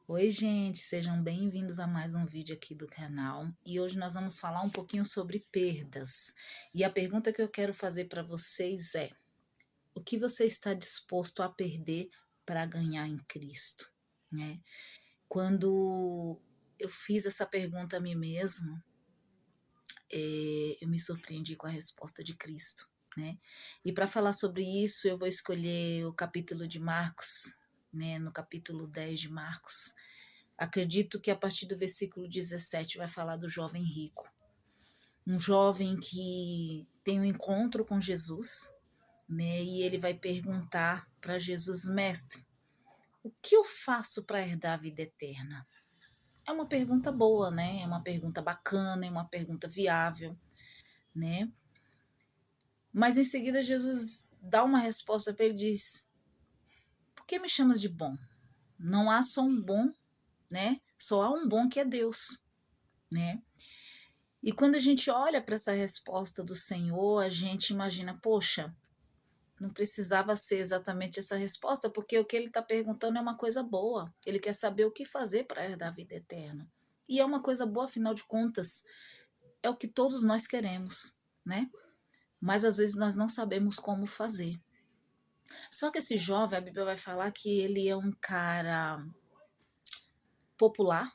Oi, gente, sejam bem-vindos a mais um vídeo aqui do canal. E hoje nós vamos falar um pouquinho sobre perdas. E a pergunta que eu quero fazer para vocês é: o que você está disposto a perder para ganhar em Cristo, né? Quando eu fiz essa pergunta a mim mesma, eu me surpreendi com a resposta de Cristo, né? E para falar sobre isso, eu vou escolher o capítulo de Marcos, né? No capítulo 10 de Marcos. Acredito que a partir do versículo 17 vai falar do jovem rico. Um jovem que tem um encontro com Jesus, né? E ele vai perguntar para Jesus: Mestre, o que eu faço para herdar a vida eterna? É uma pergunta boa, né? É uma pergunta bacana, é uma pergunta viável, né? Mas em seguida Jesus dá uma resposta para ele e diz: por que me chamas de bom? Não há só um bom, né? Só há um bom que é Deus, né? E quando a gente olha para essa resposta do Senhor, a gente imagina, poxa, não precisava ser exatamente essa resposta, porque o que ele está perguntando é uma coisa boa. Ele quer saber o que fazer para herdar a vida eterna. E é uma coisa boa, afinal de contas, é o que todos nós queremos, né? Mas às vezes nós não sabemos como fazer. Só que esse jovem, a Bíblia vai falar que ele é um cara popular,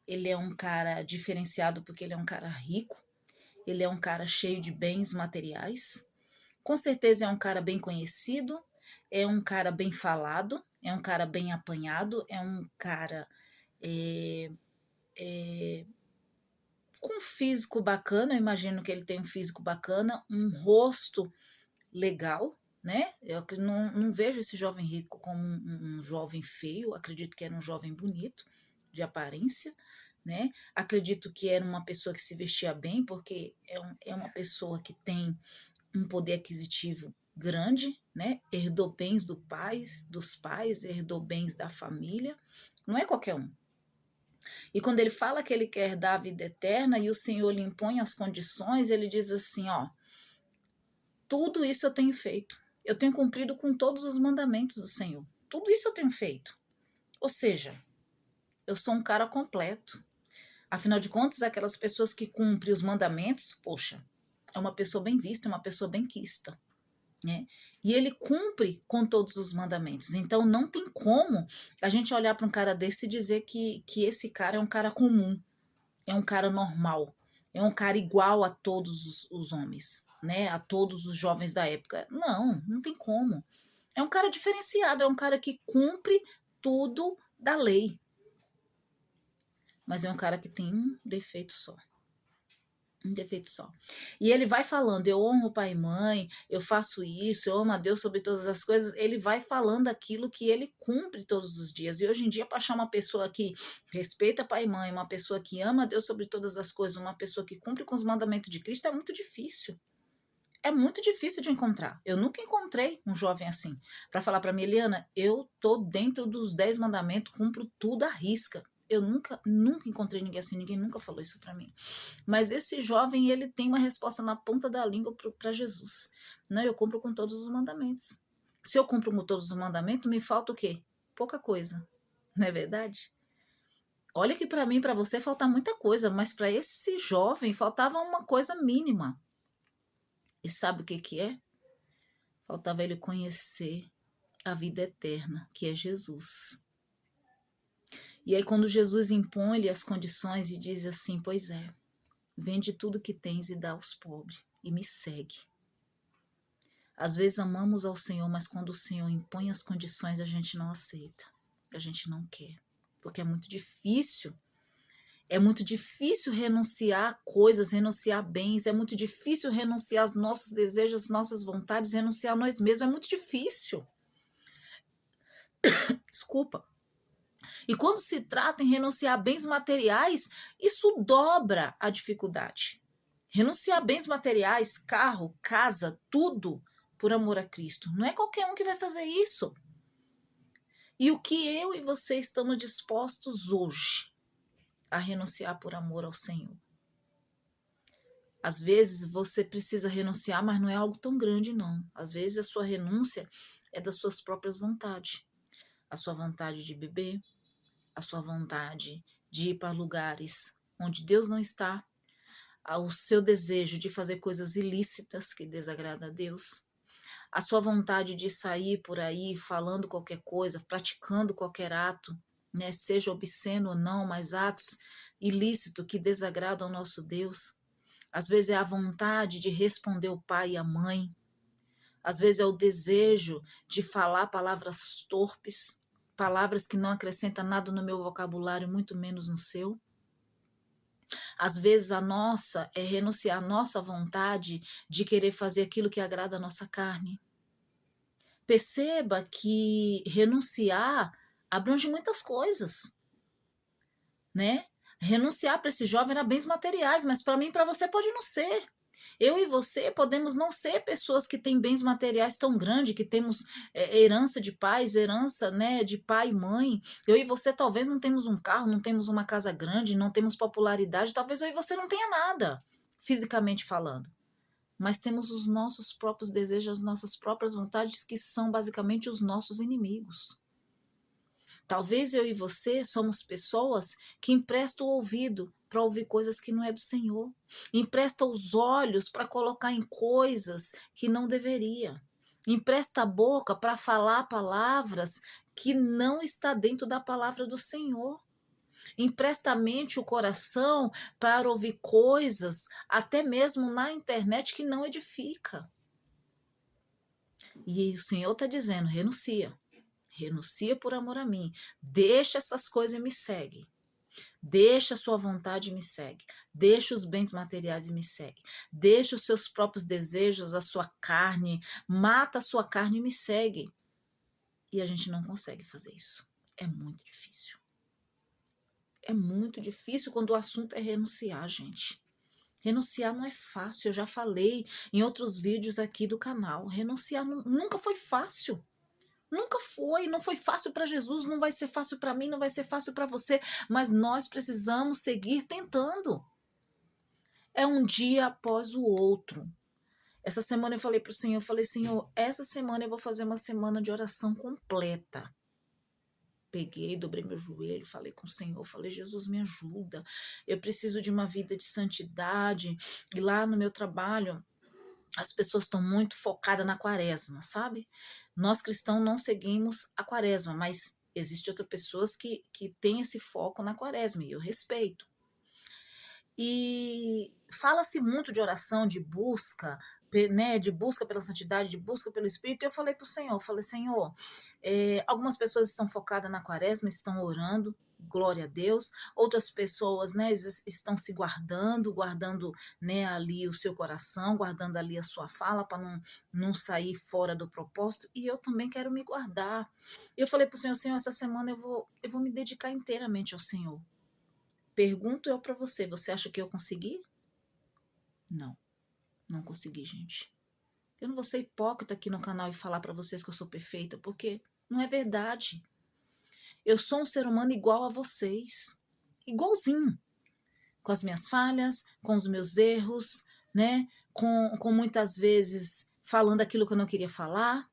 ele é um cara diferenciado porque ele é um cara rico, ele é um cara cheio de bens materiais. Com certeza é um cara bem conhecido, é um cara bem falado, é um cara bem apanhado, é um cara é, é, com um físico bacana. Eu imagino que ele tem um físico bacana, um rosto legal, né? Eu não vejo esse jovem rico como um jovem feio, acredito que era um jovem bonito, de aparência, né? Acredito que era uma pessoa que se vestia bem, porque é uma pessoa que tem um poder aquisitivo grande, né? Herdou bens dos pais, herdou bens da família. Não é qualquer um. E quando ele fala que ele quer dar a vida eterna e o Senhor lhe impõe as condições, ele diz assim, ó: tudo isso eu tenho feito. Eu tenho cumprido com todos os mandamentos do Senhor. Tudo isso eu tenho feito. Ou seja, eu sou um cara completo. Afinal de contas, aquelas pessoas que cumprem os mandamentos, poxa, é uma pessoa bem vista, é uma pessoa bem quista, né? E ele cumpre com todos os mandamentos. Então não tem como a gente olhar para um cara desse e dizer que esse cara é um cara comum, é um cara normal, é um cara igual a todos os homens, né? A todos os jovens da época. Não, não tem como. É um cara diferenciado, é um cara que cumpre tudo da lei. Mas é um cara que tem um defeito só. Um defeito só. E ele vai falando, eu honro pai e mãe, eu faço isso, eu amo a Deus sobre todas as coisas. Ele vai falando aquilo que ele cumpre todos os dias. E hoje em dia, para achar uma pessoa que respeita pai e mãe, uma pessoa que ama a Deus sobre todas as coisas, uma pessoa que cumpre com os mandamentos de Cristo, é muito difícil. É muito difícil de encontrar. Eu nunca encontrei um jovem assim. Para falar para mim, Eliana, eu tô dentro dos 10 mandamentos, cumpro tudo à risca. Eu nunca encontrei ninguém assim, ninguém nunca falou isso para mim. Mas esse jovem, ele tem uma resposta na ponta da língua para Jesus. Não, eu cumpro com todos os mandamentos. Se eu cumpro com todos os mandamentos, me falta o quê? Pouca coisa. Não é verdade? Olha que para mim, para você, falta muita coisa, mas para esse jovem faltava uma coisa mínima. E sabe o que que é? Faltava ele conhecer a vida eterna, que é Jesus. E aí quando Jesus impõe-lhe as condições e diz assim, pois é, vende tudo que tens e dá aos pobres e me segue. Às vezes amamos ao Senhor, mas quando o Senhor impõe as condições, a gente não aceita, a gente não quer, porque é muito difícil. É muito difícil renunciar a coisas, renunciar a bens, é muito difícil renunciar aos nossos desejos, às nossas vontades, renunciar a nós mesmos, é muito difícil. Desculpa. E quando se trata em renunciar a bens materiais, isso dobra a dificuldade. Renunciar a bens materiais, carro, casa, tudo, por amor a Cristo. Não é qualquer um que vai fazer isso. E o que eu e você estamos dispostos hoje a renunciar por amor ao Senhor? Às vezes você precisa renunciar, mas não é algo tão grande, não. Às vezes a sua renúncia é das suas próprias vontades. A sua vontade de beber, a sua vontade de ir para lugares onde Deus não está, ao seu desejo de fazer coisas ilícitas que desagradam a Deus, a sua vontade de sair por aí falando qualquer coisa, praticando qualquer ato, né, seja obsceno ou não, mas atos ilícitos que desagradam ao nosso Deus. Às vezes é a vontade de responder o pai e a mãe, às vezes é o desejo de falar palavras torpes, palavras que não acrescentam nada no meu vocabulário, muito menos no seu. Às vezes a nossa é renunciar à nossa vontade de querer fazer aquilo que agrada a nossa carne. Perceba que renunciar abrange muitas coisas, né? Renunciar para esse jovem era bens materiais, mas para mim e para você pode não ser. Eu e você podemos não ser pessoas que têm bens materiais tão grandes, que temos herança de pais, herança, né, de pai e mãe. Eu e você talvez não temos um carro, não temos uma casa grande, não temos popularidade, talvez eu e você não tenha nada, fisicamente falando. Mas temos os nossos próprios desejos, as nossas próprias vontades, que são basicamente os nossos inimigos. Talvez eu e você somos pessoas que emprestam o ouvido para ouvir coisas que não é do Senhor. Empresta os olhos para colocar em coisas que não deveria. Empresta a boca para falar palavras que não está dentro da palavra do Senhor. Empresta a mente, o coração para ouvir coisas, até mesmo na internet, que não edifica. E aí o Senhor está dizendo, renuncia. Renuncia por amor a mim. Deixa essas coisas e me segue. Deixa a sua vontade e me segue. Deixa os bens materiais e me segue. Deixa os seus próprios desejos, a sua carne. Mata a sua carne e me segue. E a gente não consegue fazer isso. É muito difícil. É muito difícil quando o assunto é renunciar, gente. Renunciar não é fácil. Eu já falei em outros vídeos aqui do canal. Renunciar nunca foi fácil. Nunca foi, não foi fácil para Jesus, não vai ser fácil para mim, não vai ser fácil para você, mas nós precisamos seguir tentando. É um dia após o outro. Essa semana eu falei para o Senhor, eu falei, Senhor, essa semana eu vou fazer uma semana de oração completa. Peguei, dobrei meu joelho, falei com o Senhor, falei, Jesus, me ajuda. Eu preciso de uma vida de santidade. E lá no meu trabalho, as pessoas estão muito focadas na quaresma, sabe? Nós cristãos não seguimos a quaresma, mas existem outras pessoas que têm esse foco na quaresma, e eu respeito. E fala-se muito de oração, de busca, né, de busca pela santidade, de busca pelo Espírito, e eu falei para o Senhor, falei, Senhor, algumas pessoas estão focadas na quaresma, estão orando, glória a Deus, outras pessoas, né, estão se guardando, né, ali o seu coração, guardando ali a sua fala para não sair fora do propósito, e eu também quero me guardar. E eu falei para o Senhor, Senhor, essa semana eu vou me dedicar inteiramente ao Senhor. Pergunto eu para você, você acha que eu consegui? Não, não consegui, gente. Eu não vou ser hipócrita aqui no canal e falar para vocês que eu sou perfeita, porque não é verdade. Eu sou um ser humano igual a vocês, igualzinho, com as minhas falhas, com os meus erros, né? Com muitas vezes falando aquilo que eu não queria falar,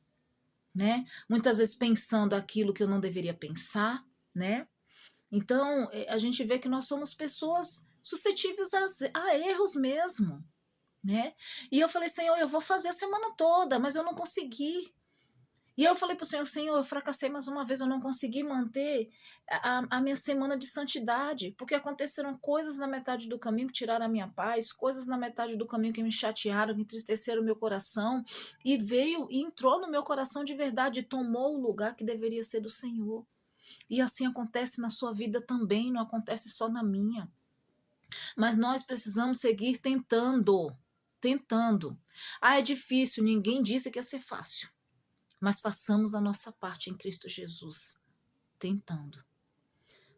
né? Muitas vezes pensando aquilo que eu não deveria pensar, né? Então, a gente vê que nós somos pessoas suscetíveis a erros mesmo, né? E eu falei, Senhor, eu vou fazer a semana toda, mas eu não consegui. E eu falei para o Senhor, Senhor, eu fracassei mais uma vez, eu não consegui manter a minha semana de santidade, porque aconteceram coisas na metade do caminho que tiraram a minha paz, coisas na metade do caminho que me chatearam, que entristeceram o meu coração, e veio e entrou no meu coração de verdade, e tomou o lugar que deveria ser do Senhor. E assim acontece na sua vida também, não acontece só na minha. Mas nós precisamos seguir tentando, tentando. Ah, é difícil, ninguém disse que ia ser fácil. Mas façamos a nossa parte em Cristo Jesus, tentando.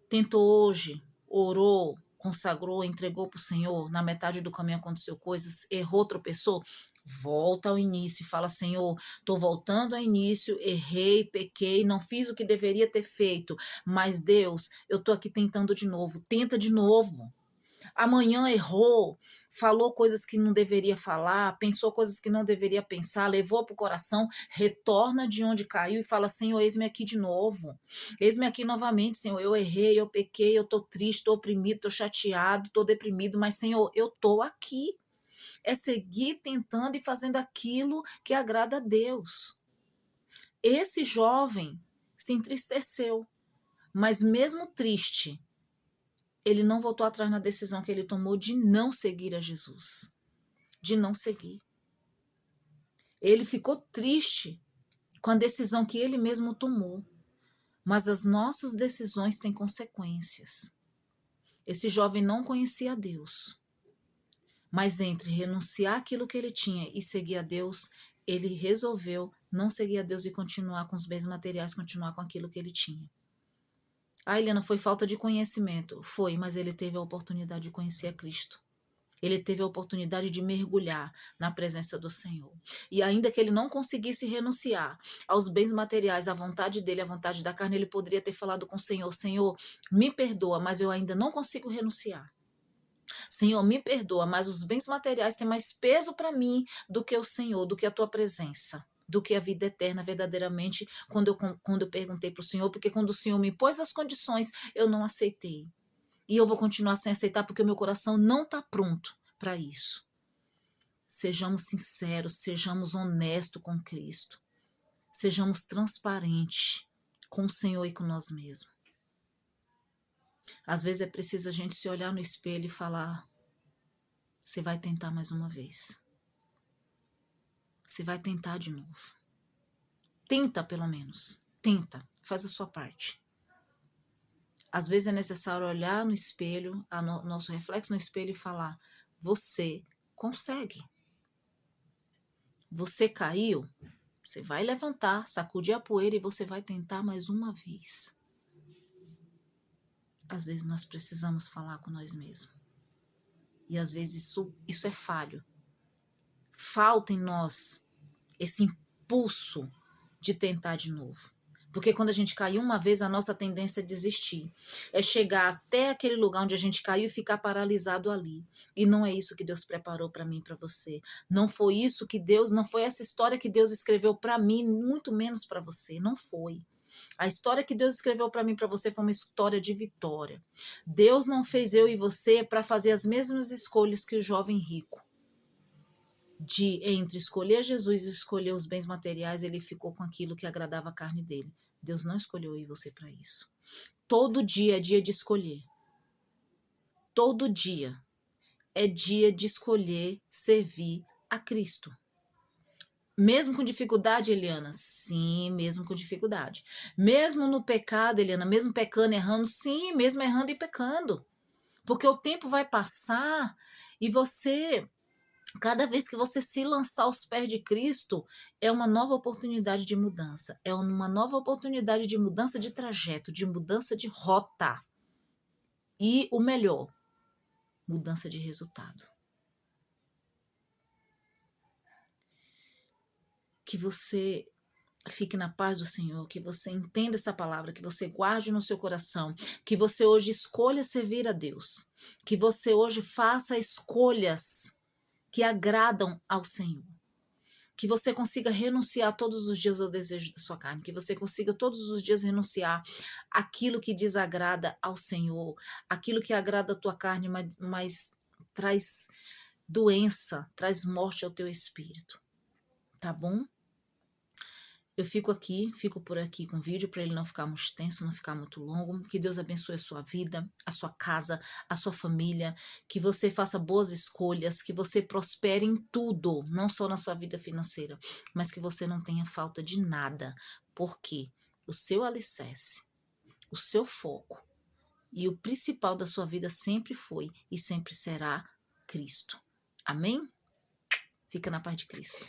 Tentou hoje, orou, consagrou, entregou para o Senhor, na metade do caminho aconteceu coisas, errou, tropeçou, volta ao início e fala, Senhor, estou voltando ao início, errei, pequei, não fiz o que deveria ter feito, mas Deus, eu estou aqui tentando de novo, tenta de novo. amanhã errou, falou coisas que não deveria falar, pensou coisas que não deveria pensar, levou para o coração, retorna de onde caiu e fala: Senhor, eis-me aqui de novo. Eis-me aqui novamente, Senhor. Eu errei, eu pequei, eu estou triste, estou oprimido, estou chateado, estou deprimido, mas, Senhor, eu estou aqui. É seguir tentando e fazendo aquilo que agrada a Deus. Esse jovem se entristeceu, mas mesmo triste, ele não voltou atrás na decisão que ele tomou de não seguir a Jesus, de não seguir. Ele ficou triste com a decisão que ele mesmo tomou, mas as nossas decisões têm consequências. Esse jovem não conhecia Deus, mas entre renunciar àquilo que ele tinha e seguir a Deus, ele resolveu não seguir a Deus e continuar com os bens materiais, continuar com aquilo que ele tinha. Ah, Eliana, foi falta de conhecimento. Foi, mas ele teve a oportunidade de conhecer a Cristo. Ele teve a oportunidade de mergulhar na presença do Senhor. E ainda que ele não conseguisse renunciar aos bens materiais, à vontade dele, à vontade da carne, ele poderia ter falado com o Senhor: Senhor, me perdoa, mas eu ainda não consigo renunciar. Senhor, me perdoa, mas os bens materiais têm mais peso para mim do que o Senhor, do que a tua presença, do que a vida eterna verdadeiramente, quando eu perguntei para o Senhor, porque quando o Senhor me pôs as condições, eu não aceitei. E eu vou continuar sem aceitar porque o meu coração não está pronto para isso. Sejamos sinceros, sejamos honestos com Cristo. Sejamos transparentes com o Senhor e com nós mesmos. Às vezes é preciso a gente se olhar no espelho e falar: você vai tentar mais uma vez. Você vai tentar de novo. Tenta pelo menos. Tenta. Faz a sua parte. Às vezes é necessário olhar no espelho, nosso reflexo no espelho e falar: você consegue. Você caiu, você vai levantar, sacudir a poeira e você vai tentar mais uma vez. Às vezes nós precisamos falar com nós mesmos. E às vezes isso é falho. Falta em nós esse impulso de tentar de novo. Porque quando a gente caiu uma vez, a nossa tendência é desistir. É chegar até aquele lugar onde a gente caiu e ficar paralisado ali. E não é isso que Deus preparou para mim e para você. Não foi isso que Deus, não foi essa história que Deus escreveu para mim, muito menos para você. Não foi. A história que Deus escreveu para mim e para você foi uma história de vitória. Deus não fez eu e você para fazer as mesmas escolhas que o jovem rico. Entre escolher Jesus e escolher os bens materiais, ele ficou com aquilo que agradava a carne dele. Deus não escolheu eu e você para isso. Todo dia é dia de escolher. Todo dia é dia de escolher servir a Cristo. Mesmo com dificuldade, Eliana? Sim, mesmo com dificuldade. Mesmo no pecado, Eliana? Mesmo pecando, errando? Sim, mesmo errando e pecando. Porque o tempo vai passar e você... Cada vez que você se lançar aos pés de Cristo, é uma nova oportunidade de mudança. É uma nova oportunidade de mudança de trajeto, de mudança de rota. E o melhor, mudança de resultado. Que você fique na paz do Senhor, que você entenda essa palavra, que você guarde no seu coração, que você hoje escolha servir a Deus, que você hoje faça escolhas que agradam ao Senhor. Que você consiga renunciar todos os dias ao desejo da sua carne, que você consiga todos os dias renunciar aquilo que desagrada ao Senhor, aquilo que agrada a tua carne, mas traz doença, traz morte ao teu espírito. Tá bom? Eu fico por aqui com o vídeo para ele não ficar muito extenso, não ficar muito longo. Que Deus abençoe a sua vida, a sua casa, a sua família. Que você faça boas escolhas, que você prospere em tudo, não só na sua vida financeira, mas que você não tenha falta de nada. Porque o seu alicerce, o seu foco e o principal da sua vida sempre foi e sempre será Cristo. Amém? Fica na paz de Cristo.